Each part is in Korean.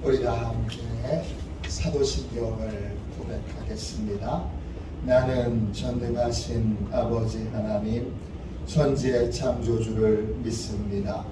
우리 다 함께 사도신경을 고백하겠습니다. 나는 전능하신 아버지 하나님 천지의 창조주를 믿습니다.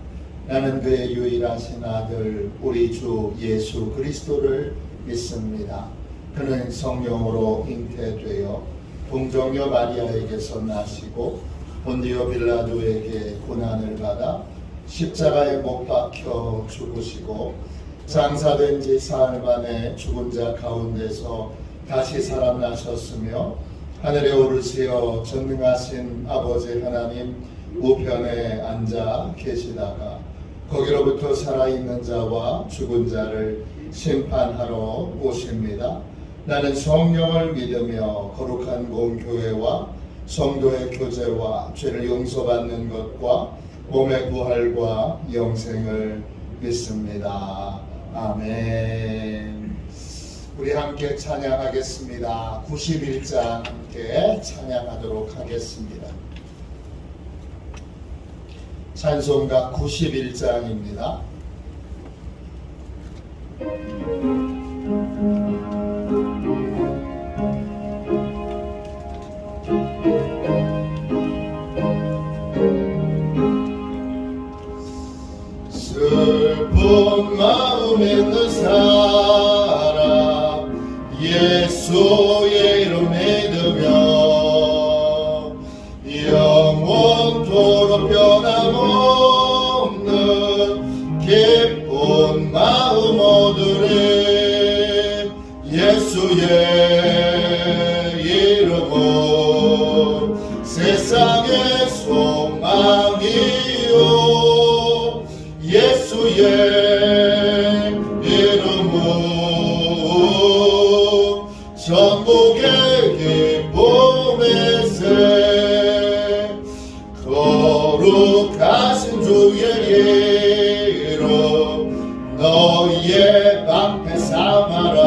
나는 그의 유일하신 아들 우리 주 예수 그리스도를 믿습니다. 그는 성령으로 잉태되어 동정녀 마리아에게서 나시고 본디오 빌라도에게 고난을 받아 십자가에 못 박혀 죽으시고 장사된 지 사흘 만에 죽은 자 가운데서 다시 살아나셨으며 하늘에 오르시어 전능하신 아버지 하나님 우편에 앉아 계시다가 거기로부터 살아있는 자와 죽은 자를 심판하러 오십니다. 나는 성령을 믿으며 거룩한 공교회와 성도의 교제와 죄를 용서받는 것과 몸의 부활과 영생을 믿습니다. 아멘. 우리 함께 찬양하겠습니다. 91장 함께 찬양하도록 하겠습니다. 찬송가 91장입니다. 슬픈 마음 있는 사람 예수의 이름 믿으며 영원토록 변함없는 기쁜 마음 얻으리. 예수의 이름은 세상의 소망이요 예수의 이름은 전국의 기쁨의 새. 거룩하신 주의 이름 너희의 방패 삼아라.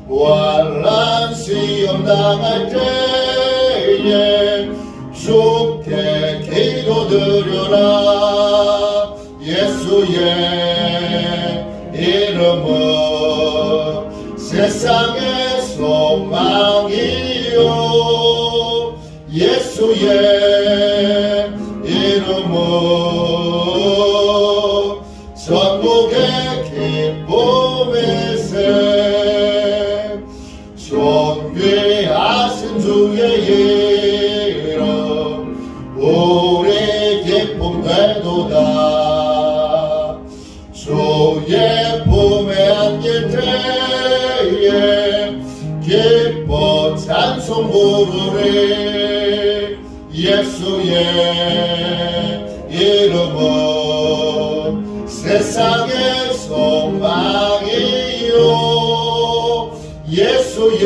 환난 시험 당할 때에 주께 기도드려라. 예수의 이름은 세상의 소망이요 예수의 이름은 전국의 기쁨의 새. 존귀하신 주의 이름 우리 기쁨 되도다. 주의 품에 안길 때에 기뻐 찬송 부르리. 예수의 이름은 세상의 소망이요 예수의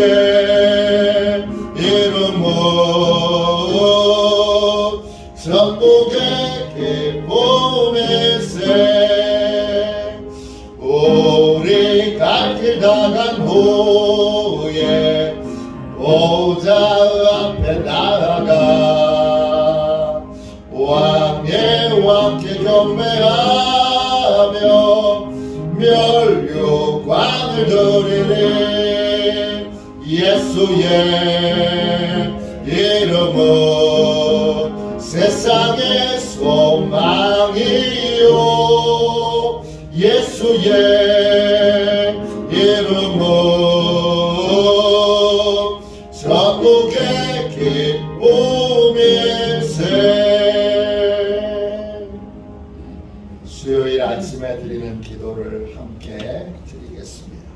이름은 전국의 기쁨의 새. 우리 갈 길 다 간 후에 보좌 앞에 나아가 왕의 왕께 경배하며 멸류관을 드리리. 예수의 이름은 세상의 소망이요 예수의 이름은 전국의 기쁨의 새. 수요일 아침에 드리는 기도를 함께 드리겠습니다.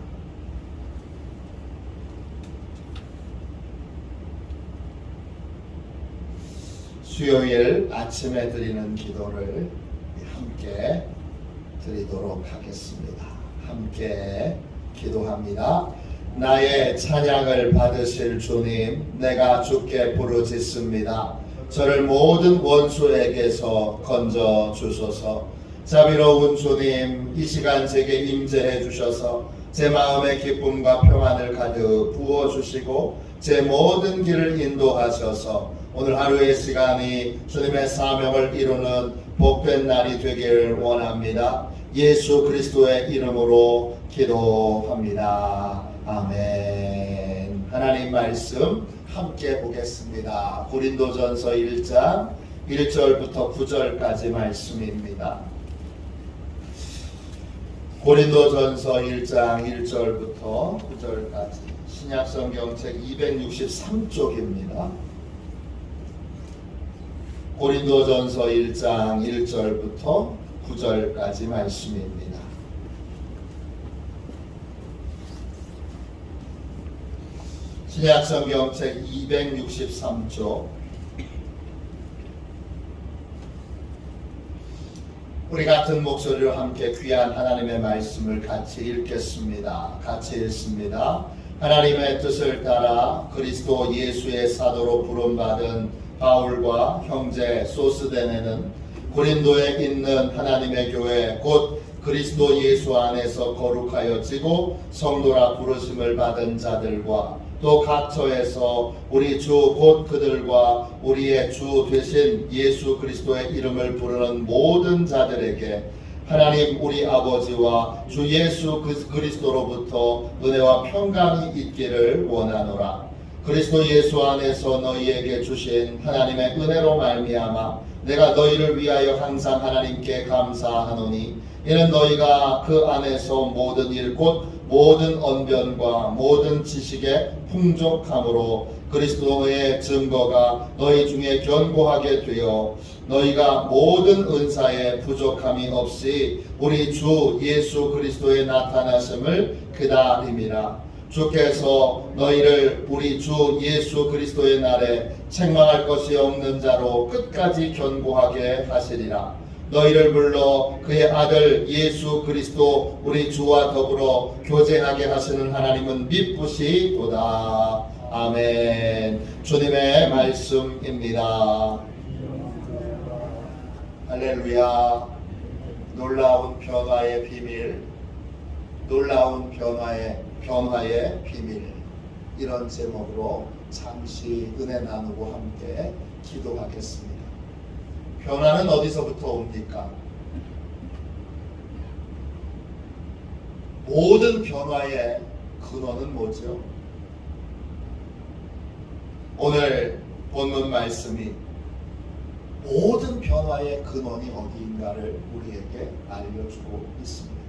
수요일 아침에 드리는 기도를 함께 드리도록 하겠습니다. 함께 기도합니다. 나의 찬양을 받으실 주님, 내가 주께 부르짖습니다. 저를 모든 원수에게서 건져 주소서. 자비로운 주님, 이 시간 제게 임재해 주셔서 제 마음의 기쁨과 평안을 가득 부어주시고 제 모든 길을 인도하셔서 오늘 하루의 시간이 주님의 사명을 이루는 복된 날이 되길 원합니다. 예수 그리스도의 이름으로 기도합니다. 아멘. 하나님 말씀 함께 보겠습니다. 고린도전서 1장 1절부터 9절까지 말씀입니다. 고린도전서 1장 1절부터 9절까지 신약성경 책 263쪽입니다. 고린도전서 1장 1절부터 9절까지 말씀입니다. 신약성경 책 263쪽 우리 같은 목소리로 함께 귀한 하나님의 말씀을 같이 읽겠습니다. 같이 읽습니다. 하나님의 뜻을 따라 그리스도 예수의 사도로 부름받은 바울과 형제 소스데네는 고린도에 있는 하나님의 교회 곧 그리스도 예수 안에서 거룩하여지고 성도라 부르심을 받은 자들과 또 각처에서 우리 주 곧 그들과 우리의 주 되신 예수 그리스도의 이름을 부르는 모든 자들에게 하나님 우리 아버지와 주 예수 그리스도로부터 은혜와 평강이 있기를 원하노라. 그리스도 예수 안에서 너희에게 주신 하나님의 은혜로 말미암아 내가 너희를 위하여 항상 하나님께 감사하노니 이는 너희가 그 안에서 모든 일 곧 모든 언변과 모든 지식의 풍족함으로 그리스도의 증거가 너희 중에 견고하게 되어 너희가 모든 은사에 부족함이 없이 우리 주 예수 그리스도의 나타나심을 기다림이라. 주께서 너희를 우리 주 예수 그리스도의 날에 책망할 것이 없는 자로 끝까지 견고하게 하시리라. 너희를 불러 그의 아들 예수 그리스도 우리 주와 더불어 교제하게 하시는 하나님은 미쁘시도다. 아멘. 주님의 말씀입니다. 할렐루야. 놀라운 변화의 비밀, 놀라운 변화의 비밀, 이런 제목으로 잠시 은혜 나누고 함께 기도하겠습니다. 변화는 어디서부터 옵니까? 모든 변화의 근원은 뭐죠? 오늘 본문 말씀이 모든 변화의 근원이 어디인가를 우리에게 알려주고 있습니다.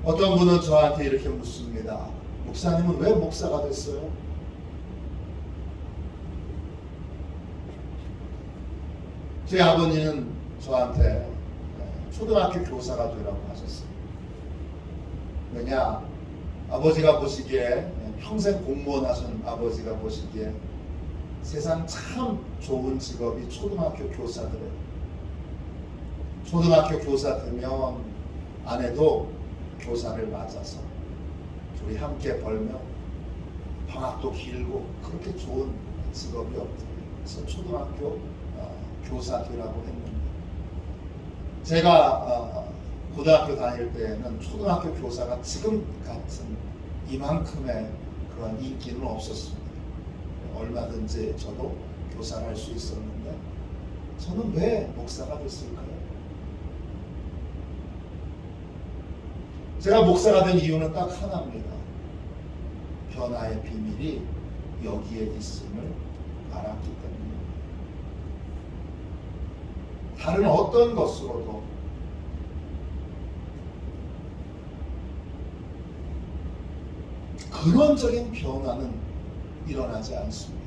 어떤 분은 저한테 이렇게 묻습니다. 목사님은 왜 목사가 됐어요? 제 아버님은 저한테 초등학교 교사가 되라고 하셨어요. 왜냐? 아버지가 보시기에 평생 공무원 하신 아버지가 보시기에 세상 참 좋은 직업이 초등학교 교사들이에요. 초등학교 교사 되면 아내도 교사를 맞아서 둘이 함께 벌며 방학도 길고 그렇게 좋은 직업이 없대요. 그래서 초등학교 교사 되라고 했는데 제가 고등학교 다닐 때에는 초등학교 교사가 지금 같은 이만큼의 그런 인기는 없었습니다. 얼마든지 저도 교사를 할 수 있었는데 저는 왜 목사가 됐을까요? 제가 목사가 된 이유는 딱 하나입니다. 변화의 비밀이 여기에 있음을 알았기 때문입니다. 다른 어떤 것으로도 근원적인 변화는 일어나지 않습니다.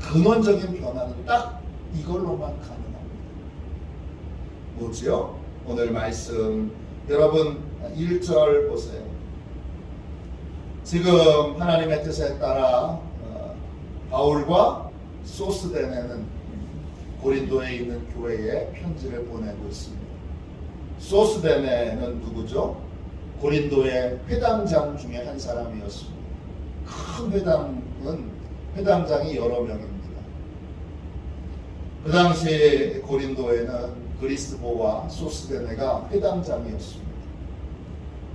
근원적인 변화는 딱 이걸로만 가능합니다. 뭐지요? 오늘 말씀 여러분 1절 보세요. 지금 하나님의 뜻에 따라 바울과 소스데네는 고린도에 있는 교회에 편지를 보내고 있습니다. 소스데네는 누구죠? 고린도의 회당장 중에 한 사람이었습니다. 큰 회당장이 여러 명입니다. 그 당시 고린도에는 그리스보와 소스데네가 회당장이었습니다.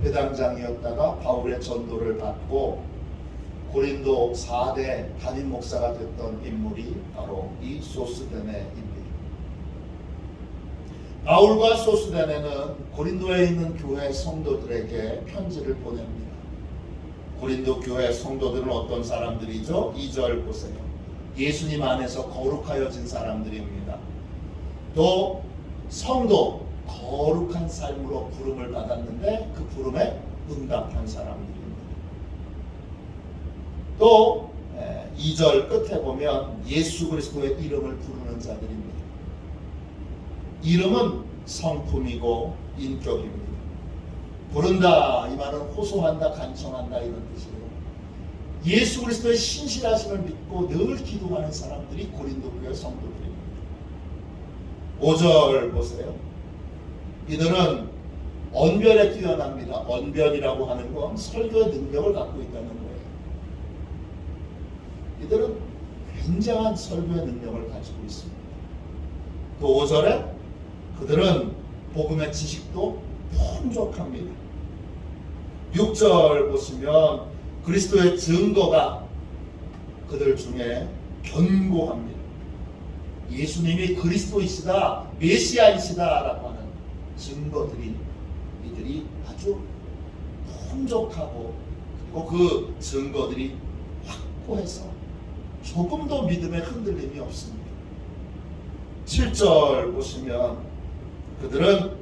회당장이었다가 바울의 전도를 받고 고린도 4대 담임 목사가 됐던 인물이 바로 이 소스데네입니다. 바울과 소스데네는 고린도에 있는 교회 성도들에게 편지를 보냅니다. 고린도 교회 성도들은 어떤 사람들이죠? 2절 보세요. 예수님 안에서 거룩하여진 사람들입니다. 또 성도, 거룩한 삶으로 부름을 받았는데 그 부름에 응답한 사람들입니다. 또 2절 끝에 보면 예수 그리스도의 이름을 부르는 자들입니다. 이름은 성품이고 인격입니다. 부른다 이 말은 호소한다, 간청한다 이런 뜻이에요. 예수 그리스도의 신실하심을 믿고 늘 기도하는 사람들이 고린도 교회 성도들입니다. 5절 보세요. 이들은 언변에 뛰어납니다. 언변이라고 하는 건 설교의 능력을 갖고 있다는 거예요. 이들은 굉장한 설교의 능력을 가지고 있습니다. 또 5절에 그들은 복음의 지식도 풍족합니다. 6절 보시면 그리스도의 증거가 그들 중에 견고합니다. 예수님이 그리스도이시다, 메시아이시다 라고 하는 증거들이 이들이 아주 풍족하고 그리고 그 증거들이 확고해서 조금도 믿음의 흔들림이 없습니다. 7절 보시면 그들은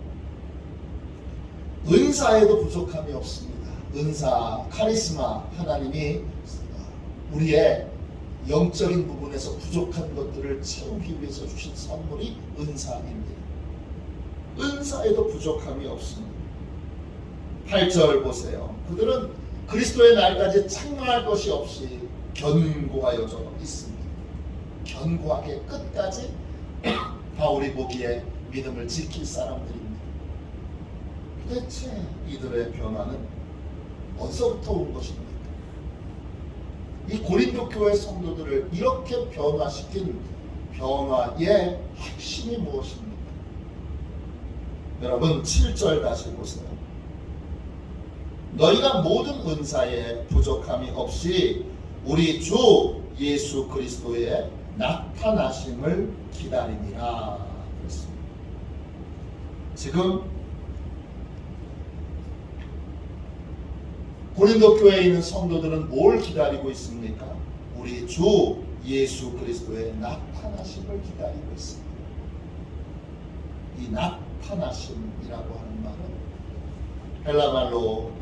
은사에도 부족함이 없습니다. 은사, 카리스마, 하나님이 우리의 영적인 부분에서 부족한 것들을 채우기 위해서 주신 선물이 은사입니다. 은사에도 부족함이 없습니다. 8절 보세요. 그들은 그리스도의 날까지 책망할 것이 없이 견고하여져 있습니다. 견고하게 끝까지 바울이 보기에 믿음을 지킬 사람들입니다. 도대체 이들의 변화는 어디서부터 온 것입니까? 이 고린도 교회 성도들을 이렇게 변화시킨 변화의 핵심이 무엇입니까? 여러분 7절 다시 보세요. 너희가 모든 은사에 부족함이 없이 우리 주 예수 그리스도의 나타나심을 기다리니라. 그렇습니다. 지금 고린도 교회에 있는 성도들은 뭘 기다리고 있습니까? 우리 주 예수 그리스도의 나타나심을 기다리고 있습니다. 이 나타나심이라고 하는 말은 헬라말로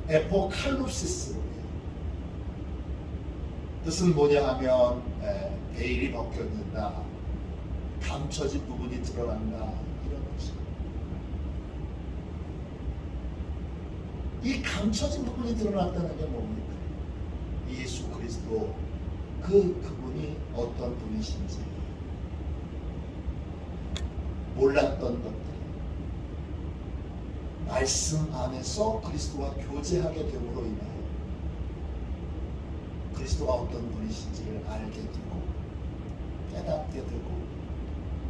에포칼립시스예요. 뜻은 뭐냐 하면 베일이 벗겨진다, 감춰진 부분이 드러난다 이런 것입니다. 이 감춰진 부분이 드러났다는 게 뭡니까? 예수 그리스도 그분이 어떤 분이신지 몰랐던 것들, 말씀 안에서 그리스도와 교제하게 됨으로 인하여 그리스도가 어떤 분이신지를 알게 되고 깨닫게 되고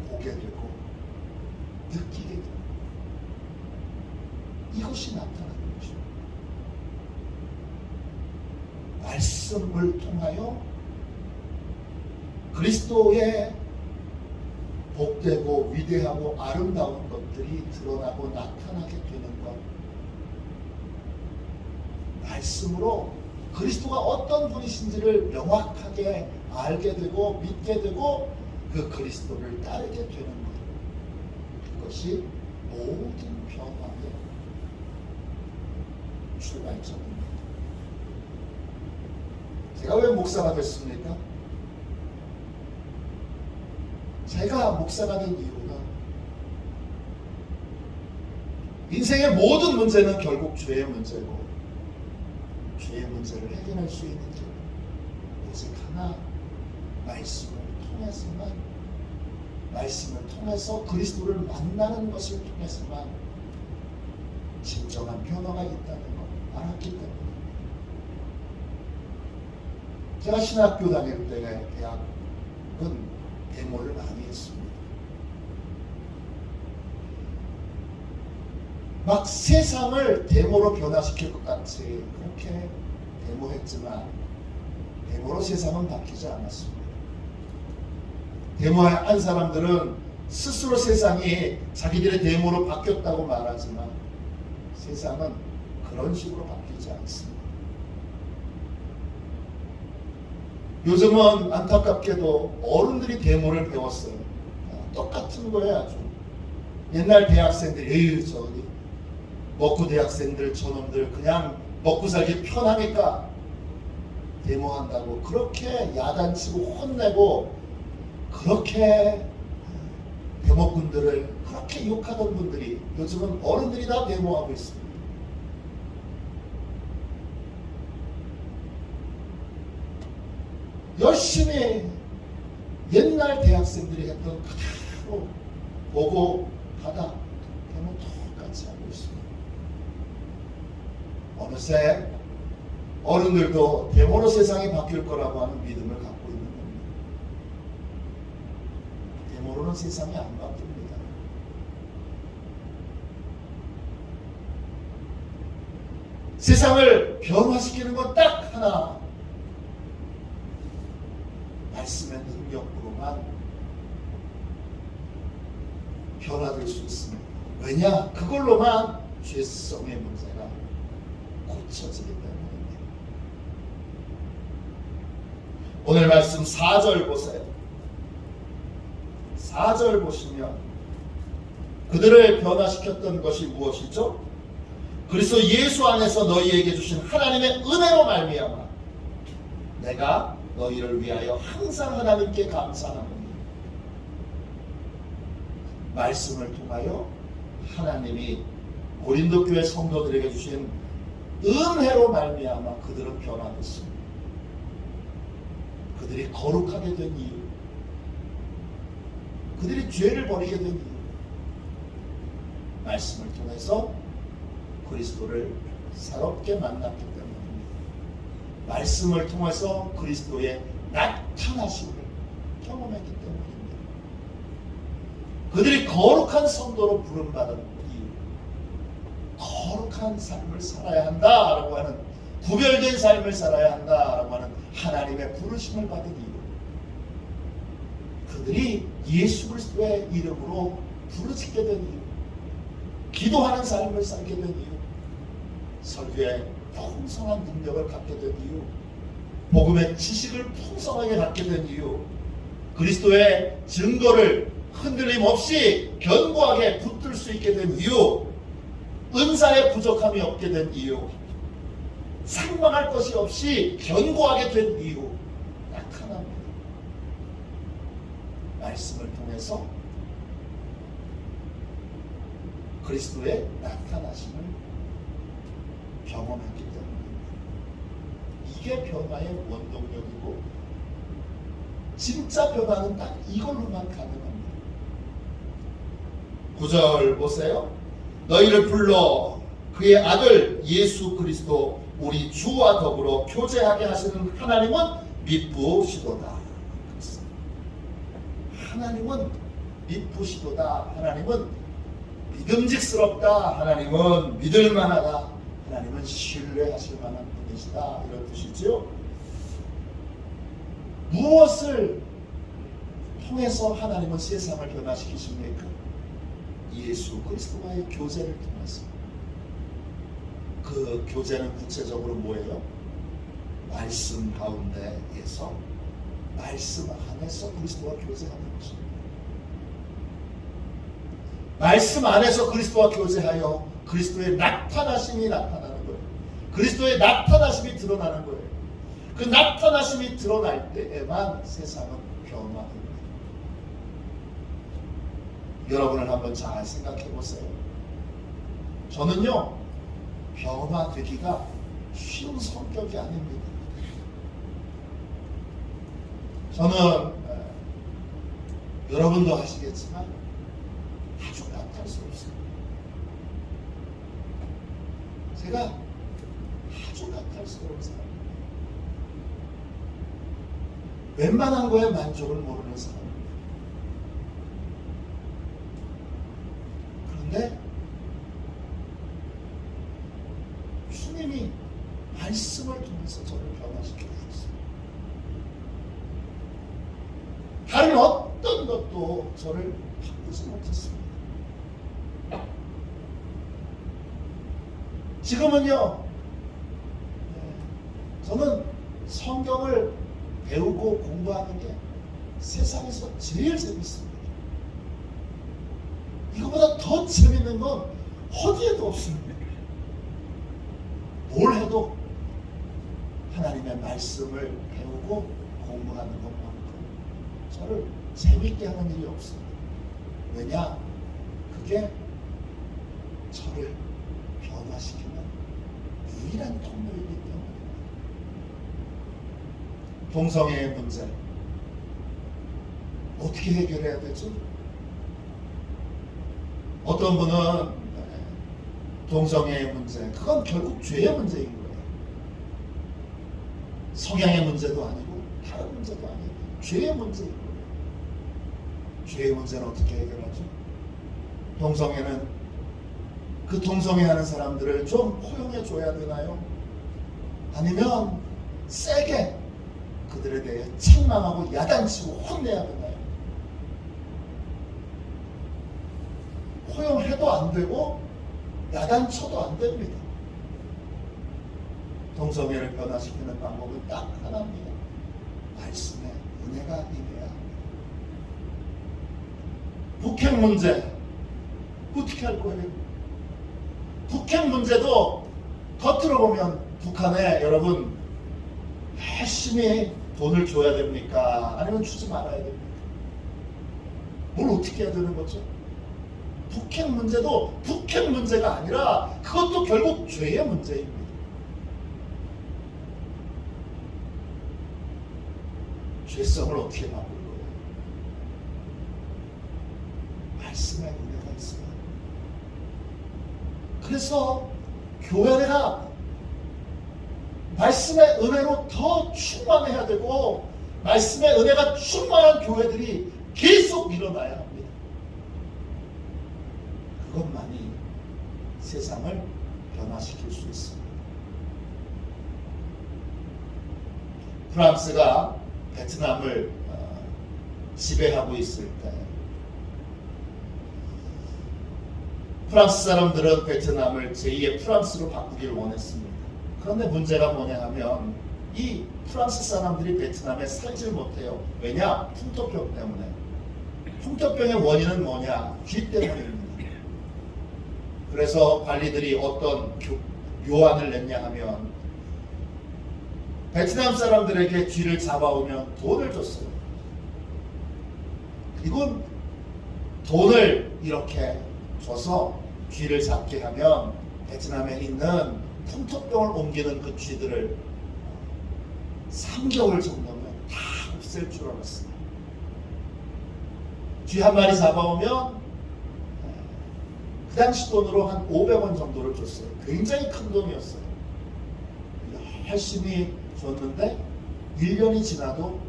보게 되고 느끼게 되고 이것이 나타나는 것입니다. 말씀을 통하여 그리스도의 복되고 위대하고 아름다운 것들이 드러나고 나타나게 되는 것, 말씀으로 그리스도가 어떤 분이신지를 명확하게 알게 되고 믿게 되고 그 그리스도를 따르게 되는 것, 그것이 모든 변화의 출발점입니다. 제가 왜 목사가 됐습니까? 제가 목사가 된 이유는 인생의 모든 문제는 결국 죄의 문제고, 죄의 문제를 해결할 수 있는 길 오직 하나, 말씀을 통해서만, 말씀을 통해서 그리스도를 만나는 것을 통해서만 진정한 변화가 있다는 걸 알았기 때문에 제가 신학교 다닐 때 대학은 데모를 많이 했습니다. 막 세상을 데모로 변화시킬 것 같이 그렇게 데모했지만 데모로 세상은 바뀌지 않았습니다. 데모한 사람들은 스스로 세상이 자기들의 데모로 바뀌었다고 말하지만 세상은 그런 식으로 바뀌지 않습니다. 요즘은 안타깝게도 어른들이 데모를 배웠어요. 똑같은 거예요. 아주 옛날 대학생들이 에휴 저기 먹고 대학생들 저놈들 그냥 먹고 살기 편하니까 데모한다고 그렇게 야단치고 혼내고 그렇게 데모꾼들을 그렇게 욕하던 분들이 요즘은 어른들이 다 데모하고 있습니다. 열심히 옛날 대학생들이 했던 그대로 보고 가다 데모 똑같이 하고 있습니다. 어느새 어른들도 데모로 세상이 바뀔 거라고 하는 믿음을 갖고 있는 겁니다. 데모로는 세상이 안 바뀝니다. 세상을 변화시키는 건 딱 하나, 말씀의 능력으로만 변화될 수 있습니다. 왜냐? 그걸로만 죄성의 문제가 고쳐지기 때문입니다. 오늘 말씀 4절 보세요. 4절 보시면 그들을 변화시켰던 것이 무엇이죠? 그리스도 예수 안에서 너희에게 주신 하나님의 은혜로 말미암아 내가 너희를 위하여 항상 하나님께 감사하노니. 말씀을 통하여 하나님이 고린도 교회 성도들에게 주신 은혜로 말미암아 그들은 변화됐습니다. 그들이 거룩하게 된 이유, 그들이 죄를 버리게 된 이유, 말씀을 통해서 그리스도를 새롭게 만났기 때문입니다. 말씀을 통해서 그리스도의 나타나심을 경험했기 때문입니다. 그들이 거룩한 성도로 부름받은 이유, 거룩한 삶을 살아야 한다라고 하는, 구별된 삶을 살아야 한다라고 하는 하나님의 부르심을 받은 이유, 그들이 예수 그리스도의 이름으로 부르짖게 된 이유, 기도하는 삶을 살게 된 이유, 설교에 풍성한 능력을 갖게 된 이유, 복음의 지식을 풍성하게 갖게 된 이유, 그리스도의 증거를 흔들림 없이 견고하게 붙들 수 있게 된 이유, 은사의 부족함이 없게 된 이유, 상망할 것이 없이 견고하게 된 이유 딱 하나입니다. 말씀을 통해서 그리스도의 나타나심을 경험했기 때문입니다. 이게 변화의 원동력이고 진짜 변화는 딱 이걸로만 가능합니다. 9절 보세요. 너희를 불러 그의 아들 예수 그리스도 우리 주와 더불어 교제하게 하시는 하나님은 미쁘시도다. 하나님은 미쁘시도다. 하나님은 믿음직스럽다. 하나님은 믿을만하다. 하나님은 신뢰하실 만한 분이시다. 이런 뜻이죠. 무엇을 통해서 하나님은 세상을 변화시키십니까? 예수 그리스도와의 교제를 통해서. 그 교제는 구체적으로 뭐예요? 말씀 가운데에서, 말씀 안에서 그리스도와 교제하는 것입니다. 말씀 안에서 그리스도와 교제하여 그리스도의 나타나심이 나타나는 거예요. 그리스도의 나타나심이 드러나는 거예요. 그 나타나심이 드러날 때에만 세상은 변화됩니다. 여러분을 한번 잘 생각해 보세요. 저는요, 변화되기가 쉬운 성격이 아닙니다. 저는 여러분도 하시겠지만 아주 까탈스럽습니다. 제가 아주 까탈스러운 사람입니다. 웬만한 거에 만족을 모르는 사람입니다. 그런데 주님이 말씀을 통해서 저를 변화시켜 주셨습니다. 다른 어떤 것도 저를 바꾸지 못했습니다. 지금은요, 저는 성경을 배우고 공부하는 게 세상에서 제일 재밌습니다. 이거보다 더 재밌는 건 어디에도 없습니다. 뭘 해도 하나님의 말씀을 배우고 공부하는 것만큼 저를 재밌게 하는 일이 없습니다. 왜냐? 그게 저를 변화시키는 유일한 통로이기 때문입니다. 동성애의 문제 어떻게 해결해야 되죠? 어떤 분은 동성애의 문제, 그건 결국 죄의 문제인 거예요. 성향의 문제도 아니고 다른 문제도 아니고 죄의 문제인 거예요. 죄의 문제는 어떻게 해결하죠? 동성애는 그 동성애하는 사람들을 좀 포용해 줘야 되나요? 아니면 세게 그들에 대해 책망하고 야단치고 혼내야 되나요? 포용해도 안 되고 야단쳐도 안 됩니다. 동성애를 변화시키는 방법은 딱 하나입니다. 말씀의 은혜가 임해야 합니다. 북핵 문제 어떻게 할 거예요? 북핵 문제도 겉으로 보면 북한에 여러분 열심히 돈을 줘야 됩니까? 아니면 주지 말아야 됩니까? 뭘 어떻게 해야 되는 거죠? 북핵 문제도 북핵 문제가 아니라 그것도 결국 죄의 문제입니다. 죄성을 어떻게 바꿀 거예요? 말씀의 은혜가 있어요. 그래서 교회가 말씀의 은혜로 더 충만해야 되고 말씀의 은혜가 충만한 교회들이 계속 일어나야 합니다. 그것만이 세상을 변화시킬 수 있습니다. 프랑스가 베트남을 지배하고 있을 때 프랑스 사람들은 베트남을 제2의 프랑스로 바꾸기를 원했습니다. 그런데 문제가 뭐냐 하면 이 프랑스 사람들이 베트남에 살질 못해요. 왜냐? 풍토병 때문에. 풍토병의 원인은 뭐냐? 쥐 때문입니다. 그래서 관리들이 어떤 요한을 냈냐 하면 베트남 사람들에게 쥐를 잡아오면 돈을 줬어요. 그리고 돈을 이렇게 줘서 쥐를 잡게 하면 베트남에 있는 풍토병을 옮기는 그 쥐들을 3개월 정도면 다 없앨 줄 알았어요. 쥐 한 마리 잡아오면 그 당시 돈으로 한 500원 정도를 줬어요. 굉장히 큰 돈이었어요. 열심히 줬는데 1년이 지나도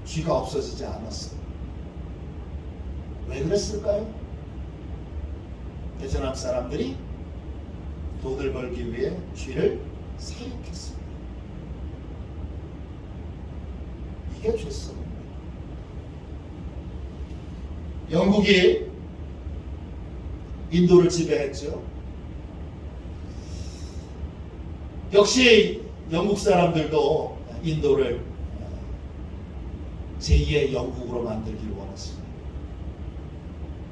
쥐가 없어지지 않았어요. 왜 그랬을까요? 베트남 사람들이 돈을 벌기 위해 쥐를 사육했습니다. 이게 죄성입니다. 영국이 인도를 지배했죠. 역시 영국 사람들도 인도를 제2의 영국으로 만들기를 원했습니다.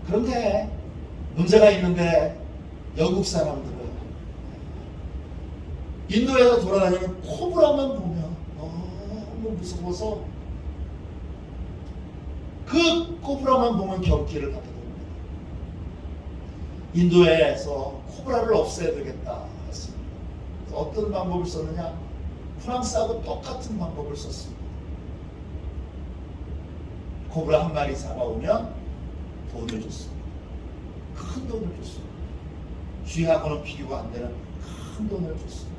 그런데 문제가 있는데 영국 사람들은 인도에서 돌아다니는 코브라만 보면 너무 무서워서 그 코브라만 보면 경기를 하게 됩니다. 인도에서 코브라를 없애야 되겠다 했습니다. 어떤 방법을 썼느냐? 프랑스하고 똑같은 방법을 썼습니다. 코브라 한 마리 잡아오면 돈을 줬습니다. 큰 돈을 줬습니다. 쥐하고는 비교가 안 되는 큰 돈을 줬습니다.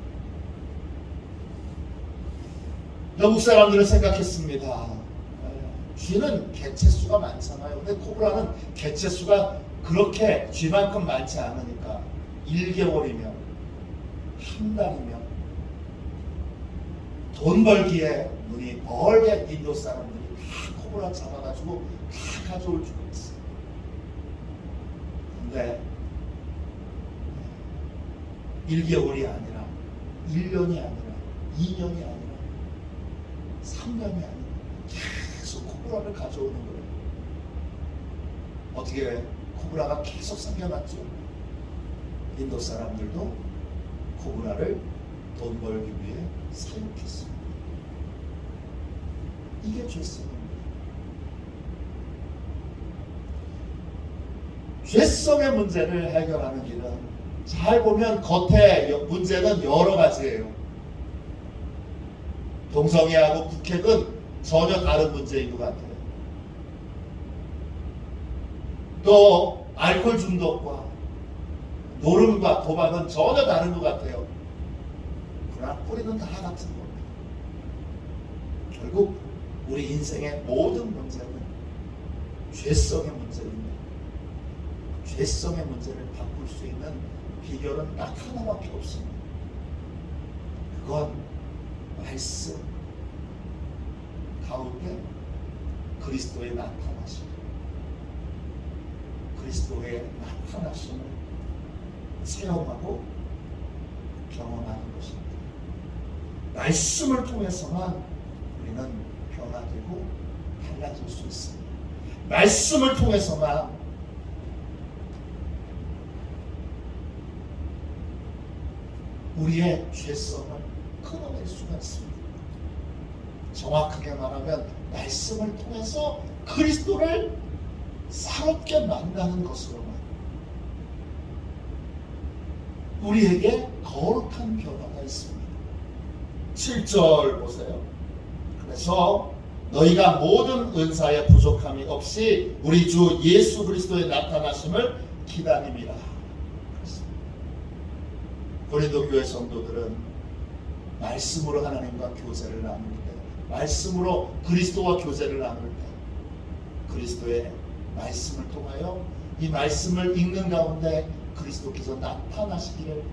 영국 사람들은 생각했습니다. 쥐는 개체수가 많잖아요. 근데 코브라는 개체수가 그렇게 쥐만큼 많지 않으니까 1개월이면 한 달이면 돈 벌기에 눈이 멀게 인도 사람들이 다 코브라 잡아가지고 다 가져올 줄 알았어요. 그런데 1개월이 아니라 1년이 아니라 2년이 아니라 3년이 아니라 계속 코브라를 가져오는 거예요. 어떻게 코브라가 계속 생겨났죠. 인도 사람들도 코브라를 돈 벌기 위해 사육했습니다. 이게 죄성입니다. 죄성의 문제를 해결하는 길은 잘 보면 겉에 문제는 여러 가지예요. 동성애하고 북핵은 전혀 다른 문제인 것 같아요. 또 알코올 중독과 노름과 도박은 전혀 다른 것 같아요. 그러나 뿌리는 다 같은 겁니다. 결국 우리 인생의 모든 문제는 죄성의 문제입니다. 죄성의 문제를 바꿀 수 있는 비결은 딱 하나밖에 없습니다. 그건 말씀 가운데 그리스도의 나타나심, 그리스도의 나타나심을 체험하고 경험하는 것입니다. 말씀을 통해서만 우리는 변화되고 달라질 수 있습니다. 말씀을 통해서만 우리의 죄성을 끊어낼 수가 있습니다. 정확하게 말하면 말씀을 통해서 그리스도를 새롭게 만나는 것으로만 우리에게 거룩한 변화가 있습니다. 7절 보세요. 그래서 너희가 모든 은사의 부족함이 없이 우리 주 예수 그리스도의 나타나심을 기다림이라. 고린도 교회 성도들은 말씀으로 하나님과 교제를 나눌 때, 말씀으로 그리스도와 교제를 나눌 때 그리스도의 말씀을 통하여 이 말씀을 읽는 가운데 그리스도께서 나타나시기를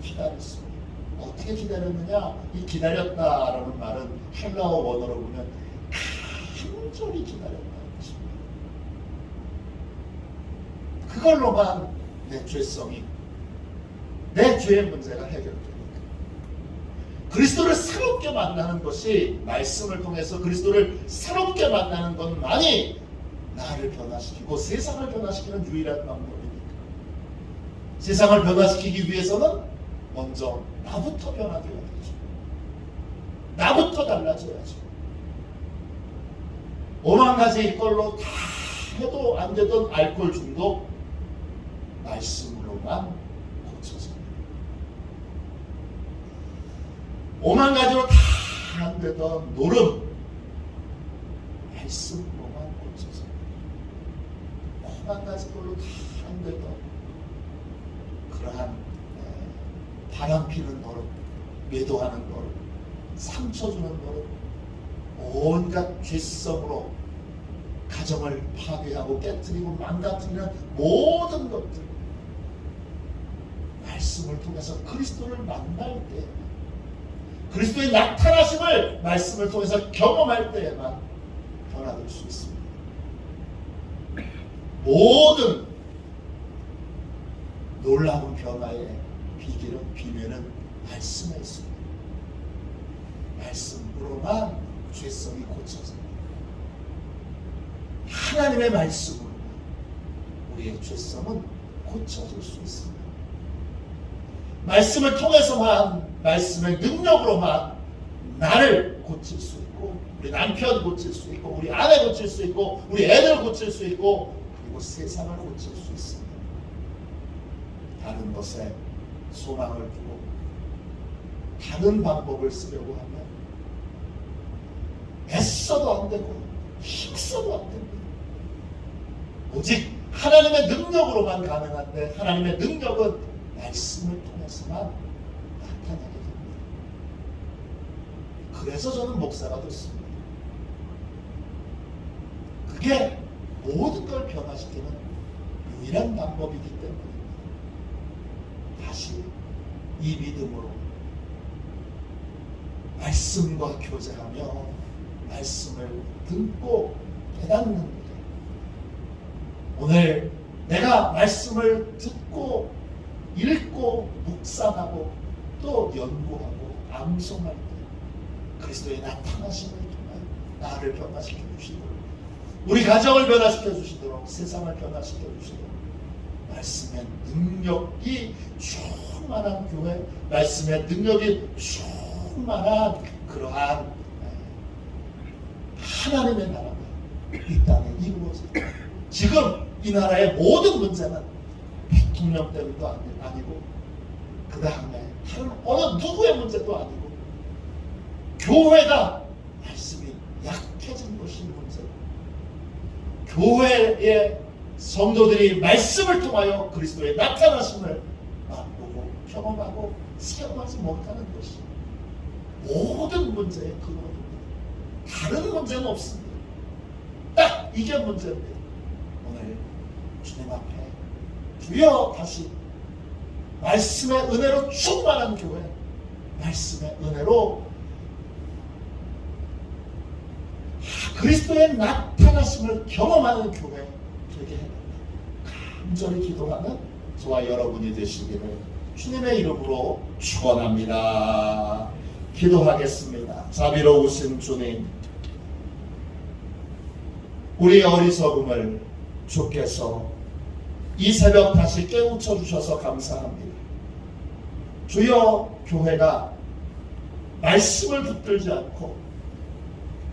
기다렸습니다. 어떻게 기다렸느냐? 이 기다렸다라는 말은 헬라어 원어로 보면 간절히 기다렸다는 것입니다. 그걸로만 내 죄성이, 내 죄의 문제가 해결됩니다. 그리스도를 새롭게 만나는 것이, 말씀을 통해서 그리스도를 새롭게 만나는 것만이 나를 변화시키고 세상을 변화시키는 유일한 방법입니다. 세상을 변화시키기 위해서는 먼저 나부터 변화되어야 되죠. 나부터 달라져야죠. 오만 가지 걸로 다 해도 안 되던 알코올 중독, 말씀으로만 고쳐집니다. 오만 가지로 다 안 되던 노름, 말씀으로만 고쳐집니다. 오만 가지 걸로 다 안 되던 그러한 바람피는 노릇, 매도하는 노릇, 상처 주는 노릇, 온갖 죄성으로 가정을 파괴하고 깨뜨리고 망가뜨리는 모든 것들, 말씀을 통해서 그리스도를 만날 때, 그리스도의 나타나심을 말씀을 통해서 경험할 때에만 변화될 수 있습니다. 모든 놀라운 변화의 비밀은 말씀에 있습니다. 말씀으로만 죄성이 고쳐집니다. 하나님의 말씀으로만 우리의 죄성은 고쳐질 수 있습니다. 말씀을 통해서만, 말씀의 능력으로만 나를 고칠 수 있고, 우리 남편 고칠 수 있고, 우리 아내 고칠 수 있고, 우리 애들 고칠 수 있고, 그리고 세상을 고칠 수 있습니다. 다른 것에 소망을 두고 다른 방법을 쓰려고 하면 애써도 안 되고 힘써도 안 됩니다. 오직 하나님의 능력으로만 가능한데, 하나님의 능력은 말씀을 통해서만 나타나게 됩니다. 그래서 저는 목사가 됐습니다. 그게 모든 걸 변화시키는 유일한 방법이기 때문입니다. 다시 이 믿음으로 말씀과 교제하며 말씀을 듣고 깨닫는 것, 오늘 내가 말씀을 듣고 읽고 묵상하고 또 연구하고 암송할 때 그리스도의 나타나심을 통하여 나를 변화시켜 주시도록, 우리 가정을 변화시켜 주시도록, 세상을 변화시켜 주시도록 말씀의 능력이 충만한 교회, 말씀의 능력이 충만한 그러한 하나님의 나라가 이 땅에 이루어집니다. 지금 이 나라의 모든 문제는 대통령 때문도 아니고 그 다음에 다른 어느 누구의 문제도 아니고 교회가 말씀이 약해진 것이 문제고, 교회의 성도들이 말씀을 통하여 그리스도의 나타나심을 맛보고 경험하고 체험하지 못하는 것이 모든 문제의 근원입니다. 다른 문제는 없습니다. 딱 이게 문제인데 오늘 주님 앞에 주여 다시 말씀의 은혜로 충만한 교회, 말씀의 은혜로 그리스도의 나타나심을 경험하는 교회 되게 간절히 기도하는 저와 여러분이 되시기를 주님의 이름으로 축원합니다. 기도하겠습니다. 자비로우신 주님, 우리의 어리석음을 주께서 이 새벽 다시 깨우쳐 주셔서 감사합니다. 주여, 교회가 말씀을 붙들지 않고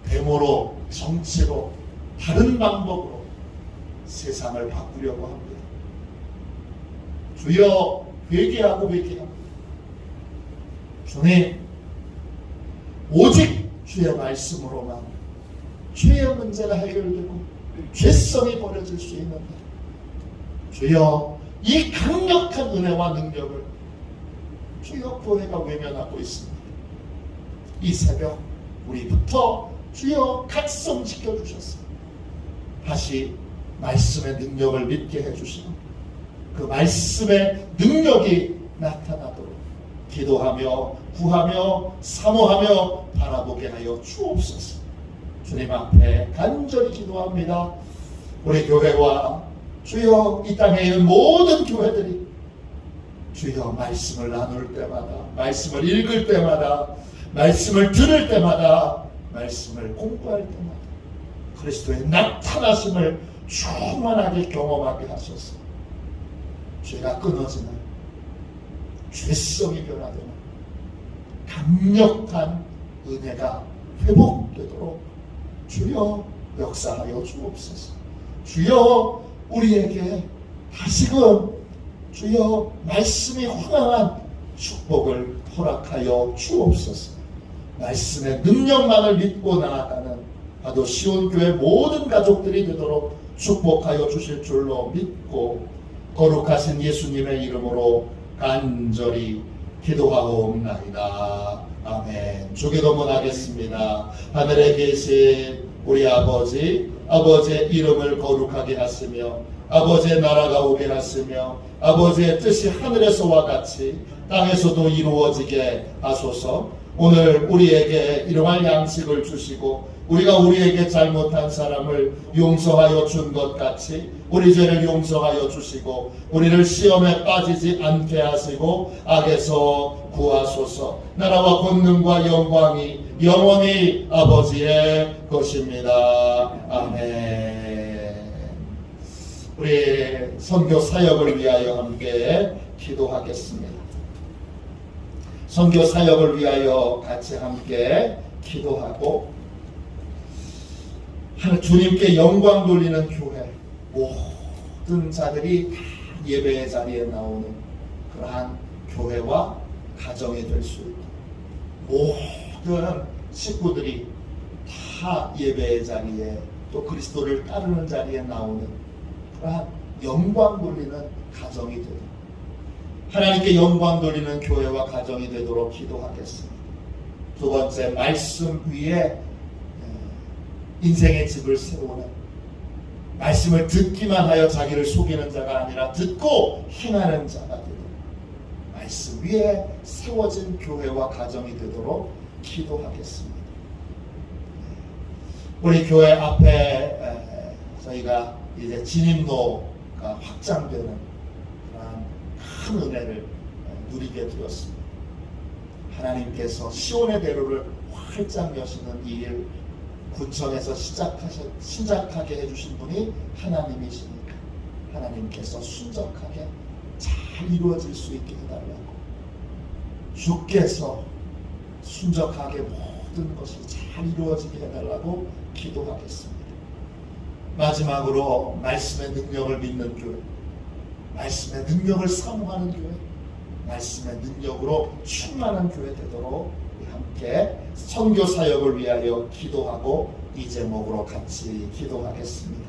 데모로, 정치로, 다른 방법으로 세상을 바꾸려고 합니다. 주여, 회개하고 회개합니다. 주님, 오직 주의 말씀으로만 죄의 문제가 해결되고 죄성이 버려질 수 있는데, 주여, 이 강력한 은혜와 능력을 주여 교회가 외면하고 있습니다. 이 새벽 우리부터 주여 각성시켜 주셔서 다시 말씀의 능력을 믿게 해주시고 그 말씀의 능력이 나타나도록 기도하며 구하며 사모하며 바라보게 하여 주옵소서. 주님 앞에 간절히 기도합니다. 우리 교회와 주여 이 땅에 있는 모든 교회들이 주여 말씀을 나눌 때마다, 말씀을 읽을 때마다, 말씀을 들을 때마다, 말씀을 공부할 때마다 그리스도의 나타나심을 충만하게 경험하게 하소서. 죄가 끊어지는, 죄성이 변화되는 강력한 은혜가 회복되도록 주여 역사하여 주옵소서. 주여 우리에게 다시금 주여 말씀이 황황한 축복을 허락하여 주옵소서. 말씀의 능력만을 믿고 나아가는 바로 시온교회 모든 가족들이 되도록 축복하여 주실 줄로 믿고 거룩하신 예수님의 이름으로 간절히 기도하옵나이다. 아멘. 주기도문 하겠습니다. 하늘에 계신 우리 아버지, 아버지의 이름을 거룩하게 하시며 아버지의 나라가 오게 하시며 아버지의 뜻이 하늘에서와 같이 땅에서도 이루어지게 하소서. 오늘 우리에게 일용할 양식을 주시고 우리가 우리에게 잘못한 사람을 용서하여 준 것 같이 우리 죄를 용서하여 주시고 우리를 시험에 빠지지 않게 하시고 악에서 구하소서. 나라와 권능과 영광이 영원히 아버지의 것입니다. 아멘. 우리 선교 사역을 위하여 함께 기도하겠습니다. 선교 사역을 위하여 같이 함께 기도하고 주님께 영광 돌리는 교회, 모든 자들이 예배의 자리에 나오는 그러한 교회와 가정이 될 수 있고 모든 식구들이 다 예배의 자리에 또 그리스도를 따르는 자리에 나오는 그러한 영광 돌리는 가정이 되도록 하나님께 영광 돌리는 교회와 가정이 되도록 기도하겠습니다. 두 번째, 말씀 위에 인생의 집을 세우는, 말씀을 듣기만 하여 자기를 속이는 자가 아니라 듣고 행하는 자가 되도록 말씀 위에 세워진 교회와 가정이 되도록 기도하겠습니다. 우리 교회 앞에 저희가 이제 진입로가 교회가 확장되는 그러한 큰 은혜를 누리게 되었습니다. 하나님께서 시온의 대로를 활짝 여시는 이 일 구청에서 시작하게 해주신 분이 하나님이시니까 하나님께서 순적하게 잘 이루어질 수 있게 해달라고, 주께서 순적하게 모든 것이 잘 이루어지게 해달라고 기도하겠습니다. 마지막으로 말씀의 능력을 믿는 교회, 말씀의 능력을 사모하는 교회, 말씀의 능력으로 충만한 교회 되도록 우리 함께 선교 사역을 위하여 기도하고 이 제목으로 같이 기도하겠습니다.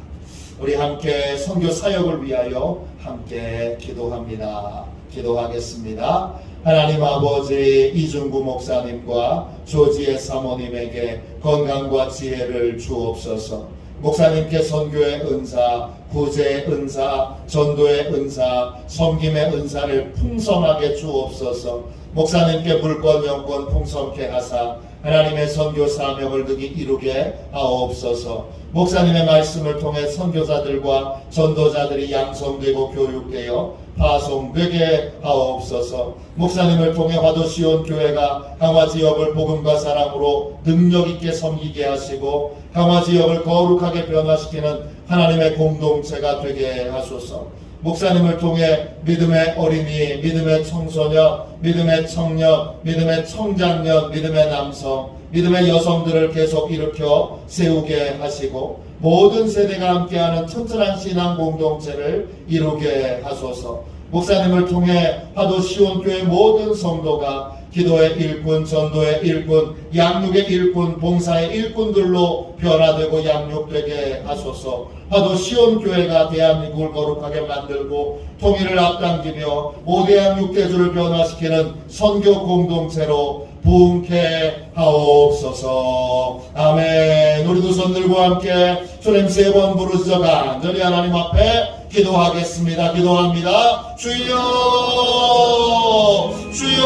우리 함께 선교 사역을 위하여 함께 기도합니다. 기도하겠습니다. 하나님 아버지, 이중구 목사님과 조지의 사모님에게 건강과 지혜를 주옵소서. 목사님께 선교의 은사, 구제의 은사, 전도의 은사, 섬김의 은사를 풍성하게 주옵소서. 목사님께 불권 영권 풍성케 하사 하나님의 선교 사명을 능히 이루게 하옵소서. 목사님의 말씀을 통해 선교사들과 전도자들이 양성되고 교육되어 파송되게 하옵소서. 목사님을 통해 화도시온 교회가 강화 지역을 복음과 사랑으로 능력 있게 섬기게 하시고 강화 지역을 거룩하게 변화시키는 하나님의 공동체가 되게 하소서. 목사님을 통해 믿음의 어린이, 믿음의 청소년, 믿음의 청년, 믿음의 청장년, 믿음의 남성, 믿음의 여성들을 계속 일으켜 세우게 하시고 모든 세대가 함께하는 튼튼한 신앙 공동체를 이루게 하소서. 목사님을 통해 화도 시온교회 모든 성도가 기도의 일꾼, 전도의 일꾼, 양육의 일꾼, 봉사의 일꾼들로 변화되고 양육되게 하소서. 화도 시온교회가 대한민국을 거룩하게 만들고 통일을 앞당기며 모대한 육대주를 변화시키는 선교 공동체로 부흥케 하옵소서. 아멘. 우리 두 손 들고 함께 주님 3번 부르짖어 간절히 하나님 앞에 기도하겠습니다. 기도합니다. 주여, 주여,